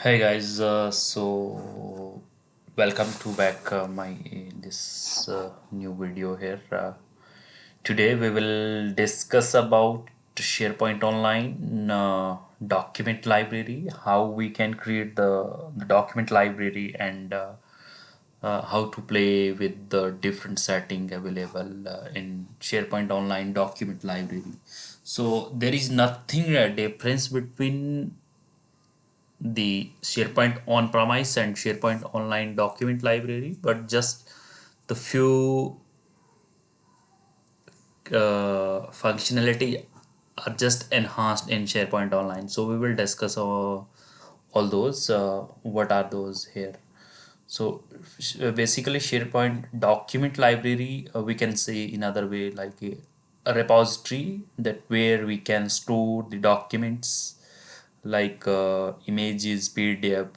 Hey guys, so welcome to back my this new video here. Today we will discuss about SharePoint Online document library, how we can create the document library, and how to play with the different setting available in SharePoint Online document library. So there is nothing difference between the SharePoint on-premise and SharePoint Online document library, but just the few functionality are just enhanced in SharePoint Online. So we will discuss all those. What are those here? So basically, SharePoint document library, we can say in other way like a repository that where we can store the documents like images, PDF,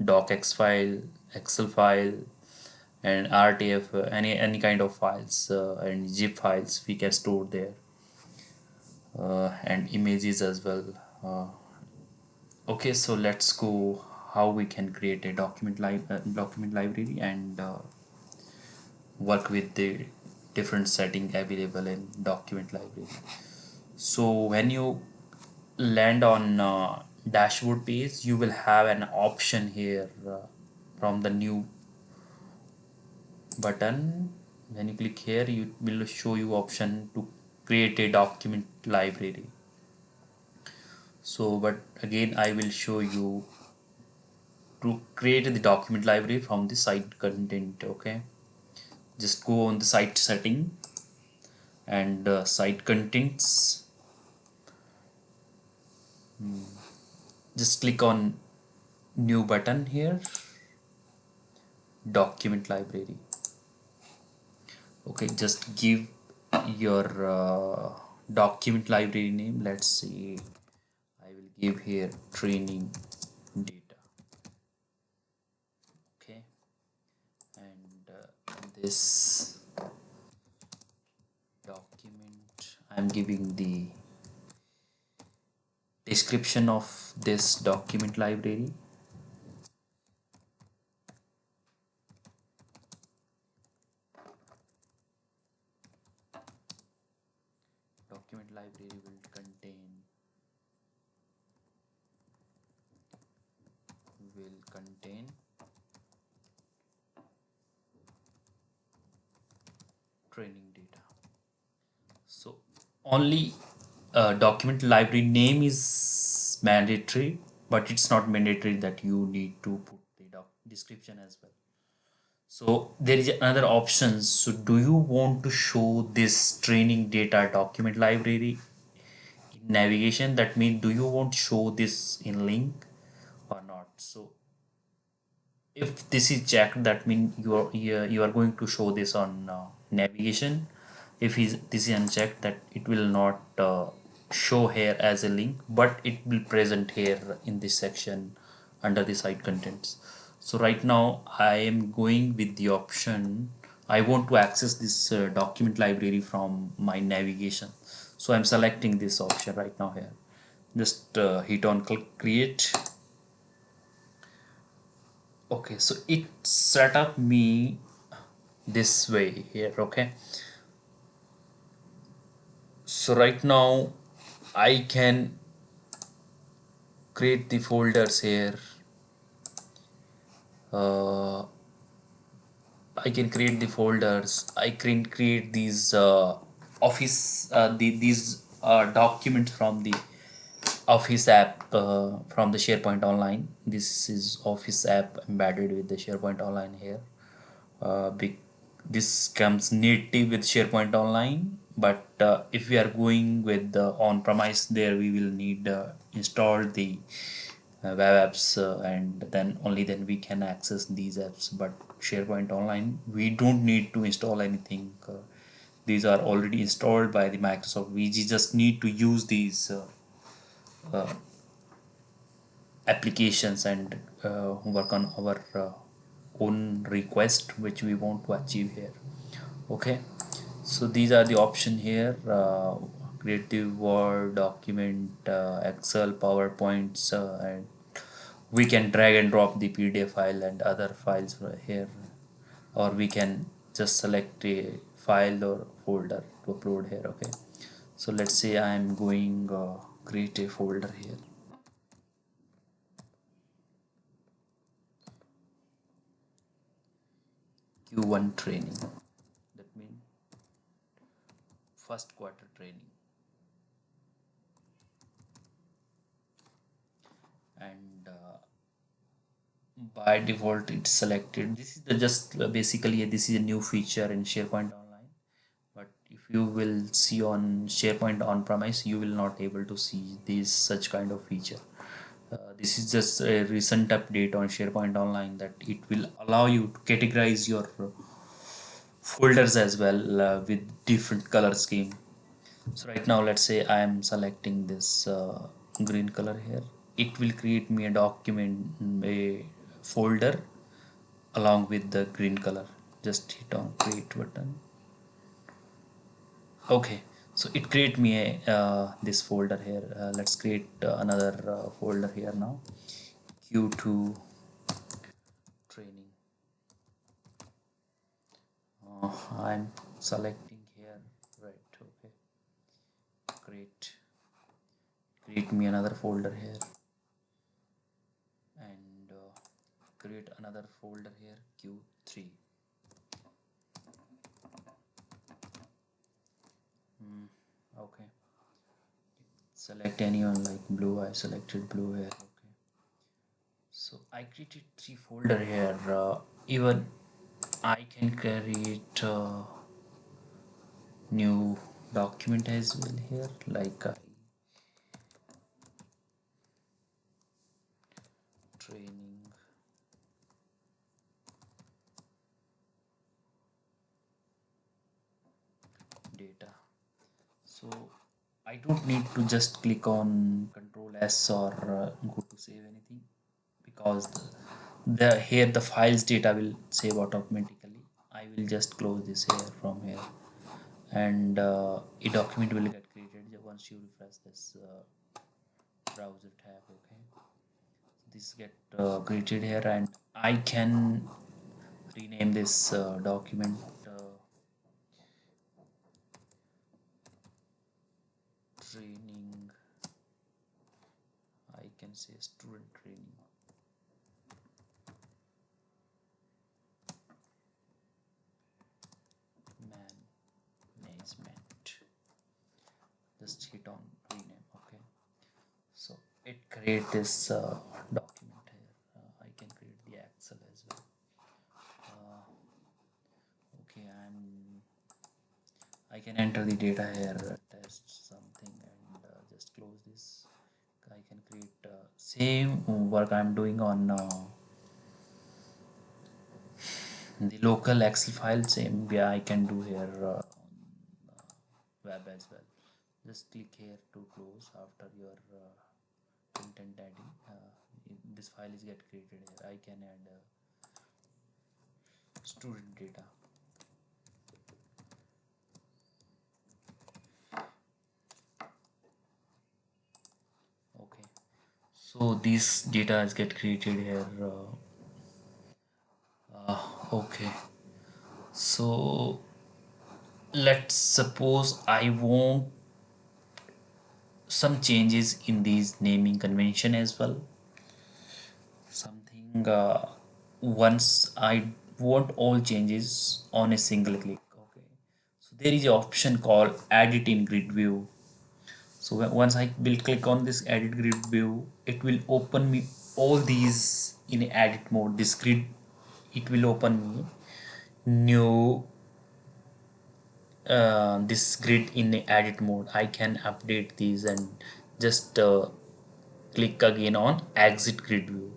docx file, Excel file, and RTF, any kind of files and zip files we can store there, and images as well. Uh, okay, so let's go how we can create a document library and work with the different setting available in document library. So when you land on dashboard page, you will have an option here from the new button. When you click here, you will show you option to create a document library. So but again I will show you to create the document library from the site content. Okay, just go on the site setting and site contents. Just click on new button here, document library. Okay, just give your document library name. Let's see, I will give here training data. Okay, and this document, I'm giving the description of this document library. Document library will contain training data. So only document library name is mandatory, but it's not mandatory that you need to put the description as well. So there is another option. So do you want to show this training data document library in navigation? That means do you want to show this in link or not? So if this is checked, that means you are going to show this on navigation. If this is unchecked, that it will not show here as a link, but it will present here in this section under the site contents. So right now I am going with the option I want to access this document library from my navigation. So I'm selecting this option right now here. Just hit on click create. Okay, so it set up me this way here. Okay, so right now I can create the folders here. uh, I can create the folders. I can create these office these documents from the office app, from the SharePoint Online. This is office app embedded with the SharePoint Online here. Big, this comes native with SharePoint Online, but if we are going with the on-premise, there we will need install the web apps, and then only then we can access these apps. But SharePoint Online, we don't need to install anything. These are already installed by the Microsoft. We just need to use these applications and work on our own request which we want to achieve here. Okay, so these are the option here: creative, Word, document, Excel, PowerPoints, and we can drag and drop the PDF file and other files here, or we can just select a file or folder to upload here. Okay, so let's say I'm going create a folder here, Q1 training, that means first quarter training, and by default it's selected. This is the just basically this is a new feature in SharePoint Online, but if you will see on SharePoint on premise, you will not able to see this such kind of feature. This is just a recent update on SharePoint Online that it will allow you to categorize your folders as well with different color scheme. So right now let's say I am selecting this green color here. It will create me a document, a folder along with the green color. Just hit on create button. Okay, so it create me a this folder here. Let's create another folder here now, Q2 training. I'm selecting here, right? Okay, create me another folder here, and create another folder here, Q3. Okay, select anyone like blue. I selected blue here. Okay, so I created 3 folder here. Even I can create new document as well here, like training data. So I don't need to just click on Control S or go to save anything, because the here the files data will save automatically. I will just close this here from here, and a document will get created once you refresh this browser tab. Okay, this get created here, and I can rename this document training. I can say student training management. Just hit on rename. Okay, so it create this document here. I can create the Excel as well. Okay, I can enter the data here, test something, and just close this. I can create same work I'm doing on the local Excel file. Same, yeah, I can do here on web as well. Just click here to close after your content adding. This file is get created here. I can add student data. Okay, so this data is get created here. Okay, so let's suppose I want some changes in these naming convention as well. Something once I want all changes on a single click. Okay, so there is an option called edit in grid view. So once I will click on this edit grid view, it will open me all these in edit mode. This grid, it will open me new this grid in edit mode. I can update these and just click again on exit grid view.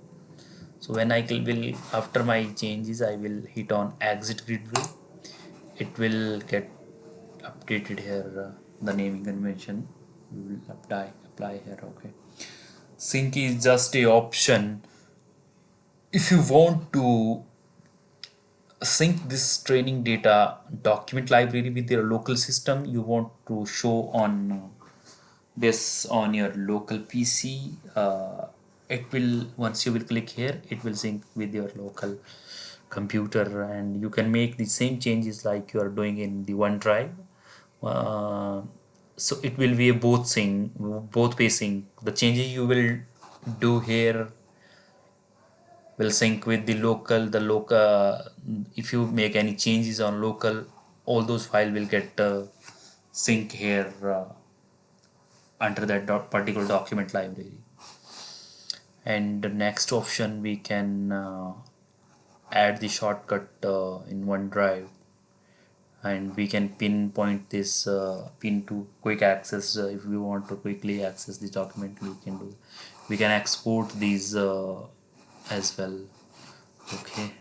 So when I will after my changes, I will hit on exit grid view. It will get updated here. The naming convention we will apply here. Okay, sync is just a option. If you want to sync this training data document library with your local system, you want to show on this on your local PC, it will, once you will click here, it will sync with your local computer, and you can make the same changes like you are doing in the OneDrive. uh, so it will be a both way sync. The changes you will do here will sync with the local. If you make any changes on local, all those file will get sync here under that particular document library. And the next option, we can add the shortcut in OneDrive, and we can pinpoint this pin to quick access. If we want to quickly access the document, we can export these as well. Okay,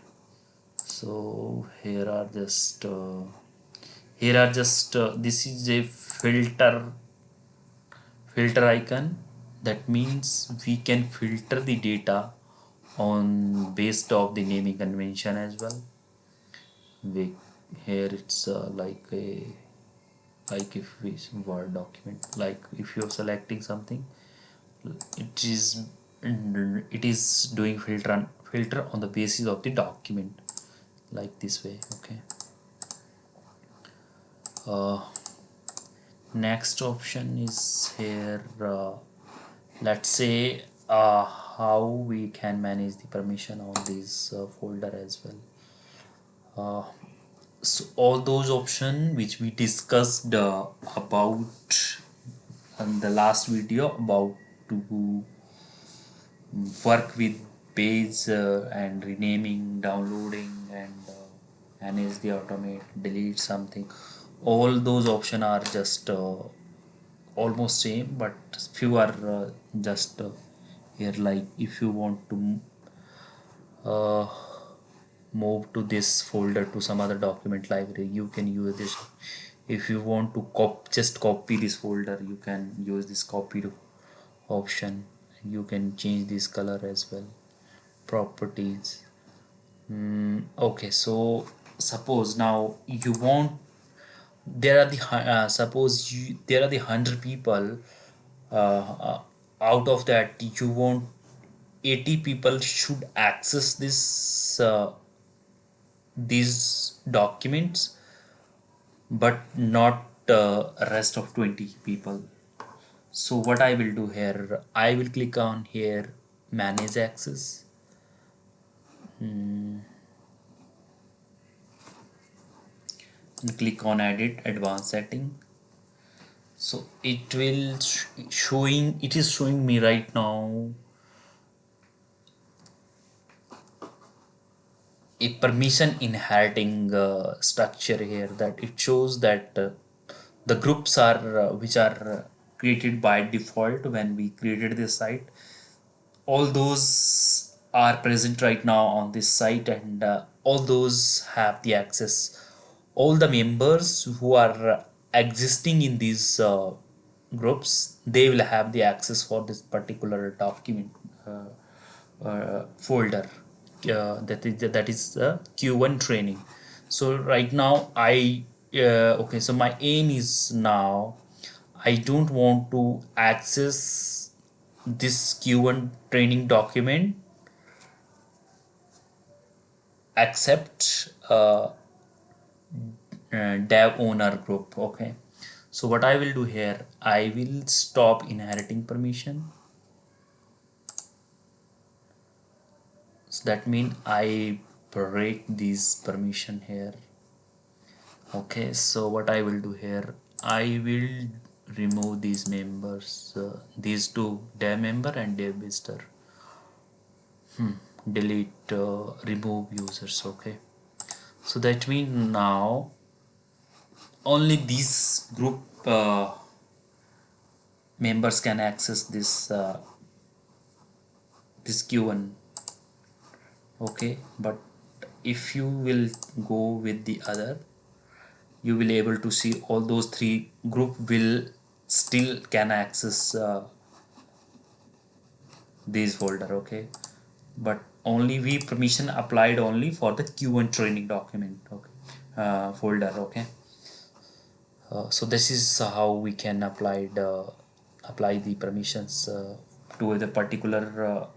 so here are just this is a filter icon. That means we can filter the data on based of the naming convention as well. we Here it's like if we word document, like if you're selecting something, it is doing filter on the basis of the document, like this way. Okay, uh, next option is here. Let's say how we can manage the permission on this folder as well. So all those options which we discussed about in the last video, about to work with page and renaming, downloading, and manage the automate, delete something, all those options are just almost same, but few are just here. Like if you want to uh, move to this folder to some other document library, you can use this. If you want to just copy this folder, you can use this copy to option. You can change this color as well, properties. Okay, so suppose now you want, there are the suppose there are the 100 people, out of that you want 80 people should access these documents, but not rest of 20 people. So what I will do here, I will click on here manage access, and click on edit advanced setting. So it will it is showing me right now a permission inheriting structure here, that it shows that the groups are which are created by default when we created this site, all those are present right now on this site, and all those have the access. All the members who are existing in these groups, they will have the access for this particular document folder, that is Q1 training. So right now okay, so my aim is now I don't want to access this Q1 training document except dev owner group. Okay, so what I will do here, I will stop inheriting permission. So that means I break this permission here. Okay, so what I will do here, I will remove these members, these two, dev member and dev visitor. Delete, remove users. Okay, so that means now only these group members can access this Q1. Okay, but if you will go with the other, you will able to see all those three group will still can access this folder. Okay, but only we permission applied only for the Q1 training document. Okay, folder. Okay, so this is how we can apply the permissions to the particular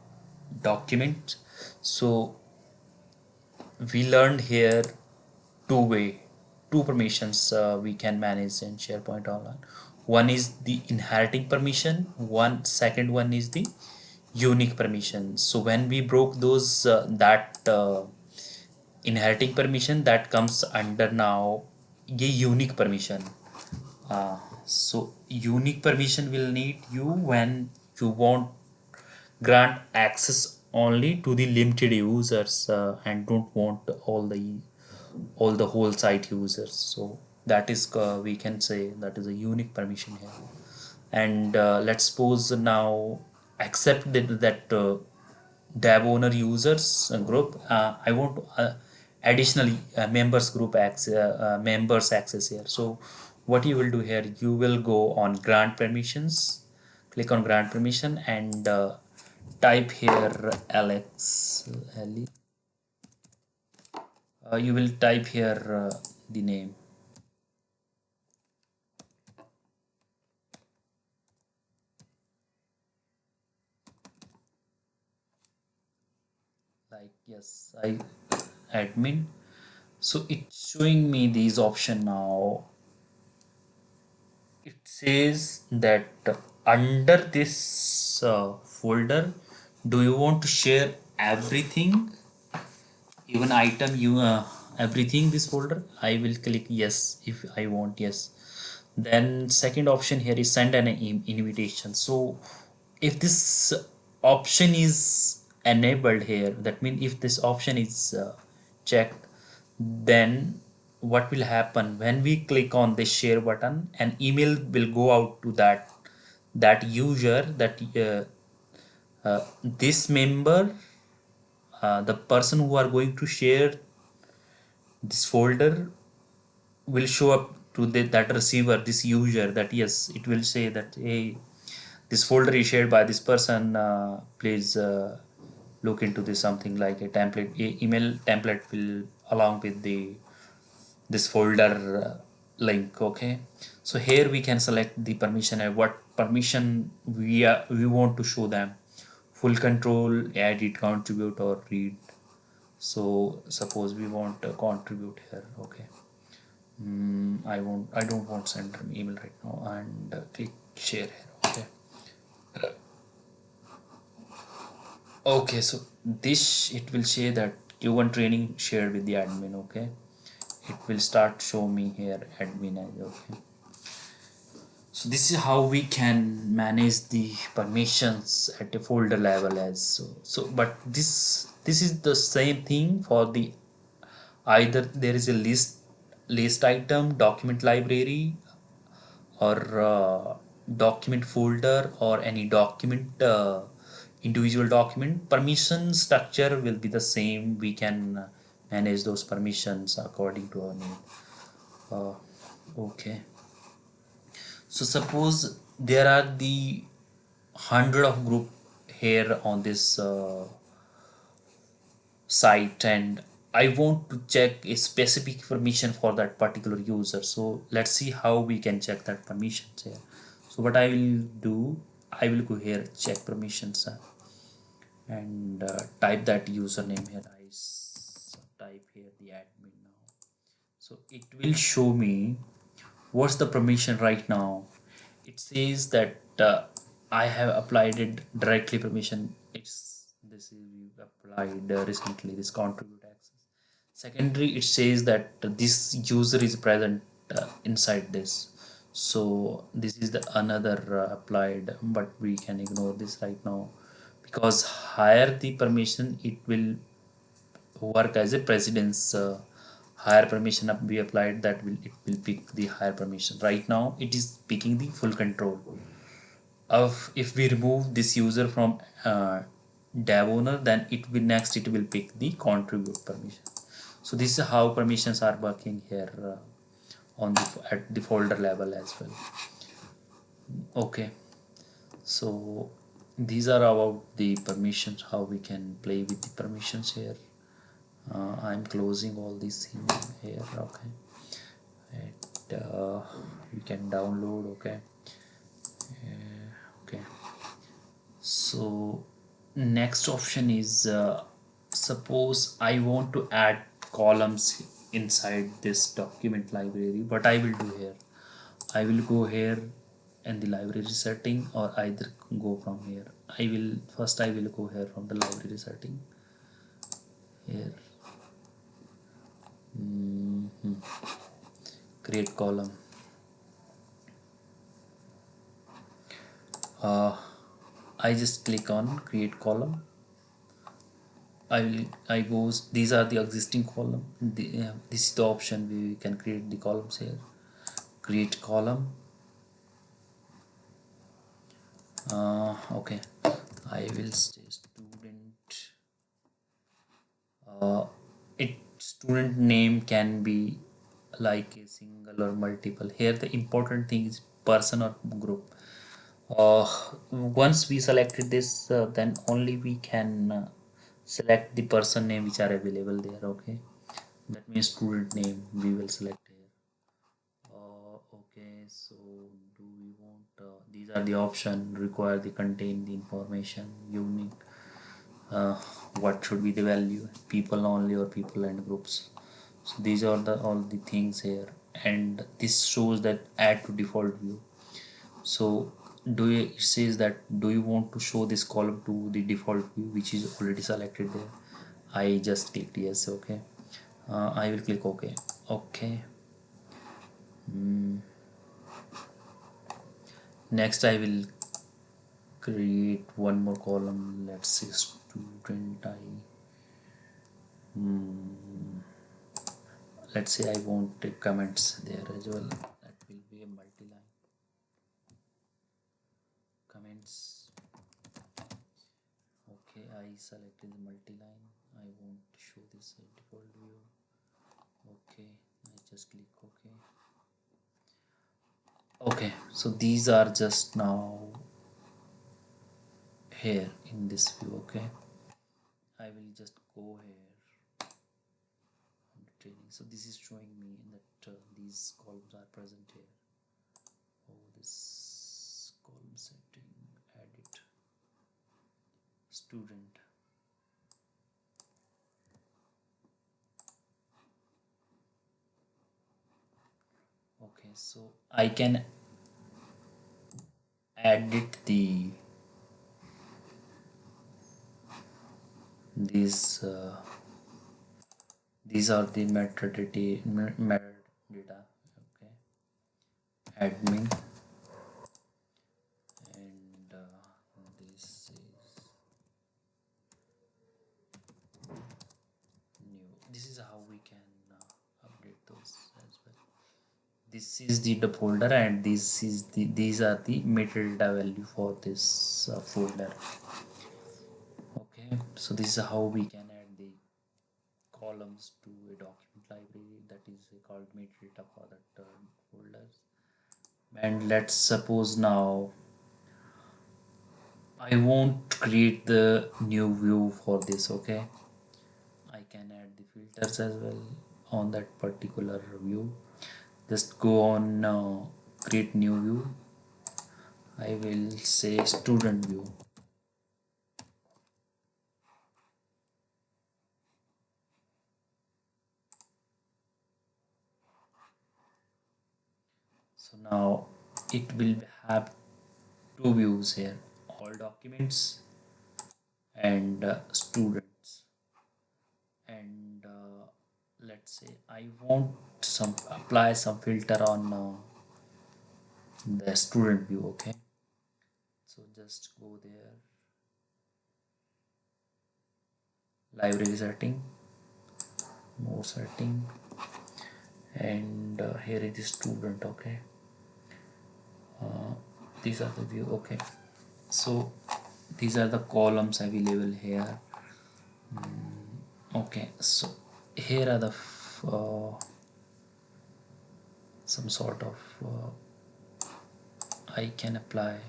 document. So we learned here two permissions we can manage in SharePoint Online. One is the inheriting permission, second one is the unique permission. So when we broke those that inheriting permission, that comes under now a unique permission. So unique permission will need you when you want grant access only to the limited users and don't want all the whole site users. So that is we can say that is a unique permission here. And let's suppose now accept that dev owner users group. I want additionally members group access, members access here. So what you will do here, you will go on grant permissions, click on grant permission, and type here Alex. You will type here the name like yes I admin. So it's showing me these option now. It says that under this folder, do you want to share everything, even item you everything this folder? I will click yes if I want yes. Then second option here is send an invitation. So if this option is enabled here, that means if this option is checked, then what will happen when we click on this share button, an email will go out to that user, that this member, the person who are going to share this folder will show up to that receiver, this user, that yes, it will say that hey, this folder is shared by this person, please look into this, something like a template, email template will along with the this folder link. Okay, so here we can select the permission and what permission we want to show them: full control, edit, contribute, or read. So suppose we want to contribute here. Okay, I don't want send an email right now, and click share here. Okay, okay, so this it will say that Q1 training shared with the admin. Okay, it will start show me here admin as. Okay, so this is how we can manage the permissions at a folder level as so. But this is the same thing for the either there is a list item, document library, or document folder, or any document individual document. Permission structure will be the same. We can manage those permissions according to our need. uh, okay, so suppose there are the hundred of group here on this site, and I want to check a specific permission for that particular user. So let's see how we can check that permissions here. So what I will do, I will go here, check permissions, and type that username here. Type here the admin now. So it will show me what's the permission right now. It says that I have applied it directly permission. It's this is we applied recently, this contribute access. Secondary, it says that this user is present inside this. So this is the another applied, but we can ignore this right now, because higher the permission, it will work as a precedence. Higher permission be applied, that will it will pick the higher permission. Right now it is picking the full control of. If we remove this user from dev owner, then it will pick the contribute permission. So this is how permissions are working here on the at the folder level as well. Okay, so these are about the permissions, how we can play with the permissions here. I'm closing all these things here. Okay, and you can download. Okay, okay, So next option is suppose I want to add columns inside this document library. What I will do here, I will go here in the library setting, or either go from here. I will go here from the library setting here. Create column. I just click on create column. I goes, these are the existing column. This is the option where we can create the columns here. Create column. Okay, I will say student. It student name can be like a single or multiple. Here the important thing is person or group. Once we selected this, then only we can select the person name which are available there. Okay, that means student name we will select here. Okay, so do we want these are the option require the contain the information unique, uh, what should be the value, people only or people and groups. So these are the all the things here, and this shows that add to default view. So it says that do you want to show this column to the default view which is already selected there. I just clicked yes. Okay, I will click OK. Okay. Next I will create one more column. Let's say student I let's say I want comments there as well. That will be a multi-line comments. Okay, I selected the multi-line. I want to show this default view. Okay, I just click OK. Okay, so these are just now here in this view. Okay, I will just go here on the training. So this is showing me that these columns are present here. Oh, this column setting, edit student. Okay, so I can edit these these are the metadata. Okay, admin, and this is new. This is how we can update those as well. This is the folder, and these are the metadata value for this folder. Okay, so this is how we can add the columns to a document library, that is called metadata for that folders. And let's suppose now I want to create the new view for this. Okay, I can add the filters as well on that particular view. Just go on create new view. I will say student view. So now it will have two views here, all documents and students. And let's say I want some apply some filter on the student view. Okay, so just go there, library setting, more setting, and here is the student. Okay, these are the view. Okay, so these are the columns available here. Okay, so here are the some sort of I can apply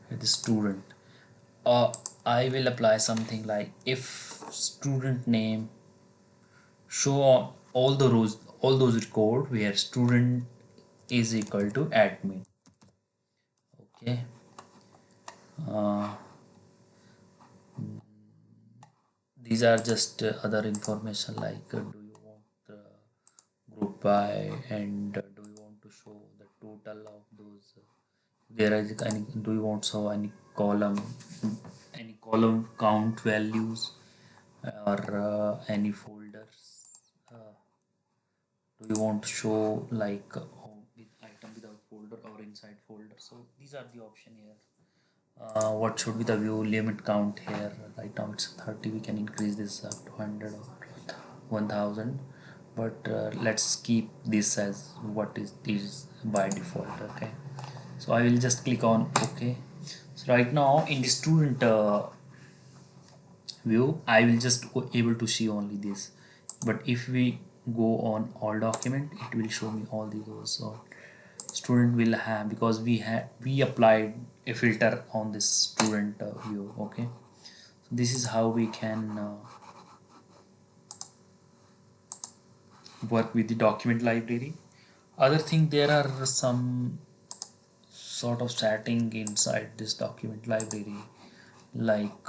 the student. I will apply something like if student name show on all the rows, all those record where student is equal to admin. Okay. uh, these are just other information like do you want group by, and do you want to show the total of those there is any, do you want so any column count values, or any folders, uh, do you want to show like with item without folder or inside folder. So these are the option here. What should be the view limit count here? Right now it's 30, we can increase this up to 100 or 1000, but let's keep this as what is by default. Okay, so I will just click on OK. So right now in the student view I will just able to see only this, but if we go on all document it will show me all those. So student will have, because we applied a filter on this student view. Okay, so this is how we can work with the document library. Other thing, there are some sort of setting inside this document library, like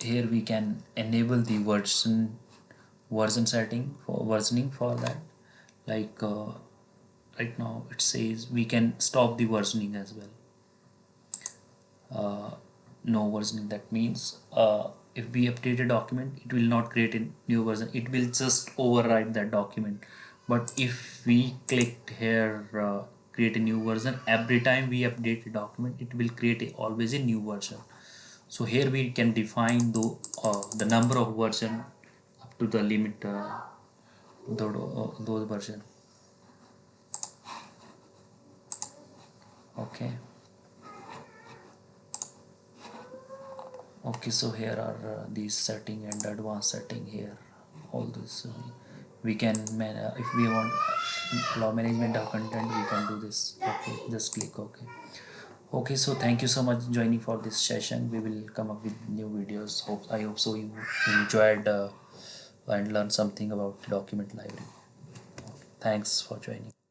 here we can enable the version setting for versioning for that. Like right now it says we can stop the versioning as well. No versioning, that means if we update a document it will not create a new version, it will just override that document. But if we click here create a new version, every time we update a document it will create always a new version. So here we can define the number of version up to the limit, those version. Okay. Okay, so here are these setting and advanced setting here. All this we can if we want allow management of content, we can do this. Okay, just click OK. Okay, so thank you so much joining for this session. We will come up with new videos. I hope so you enjoyed and learned something about document library. Thanks for joining.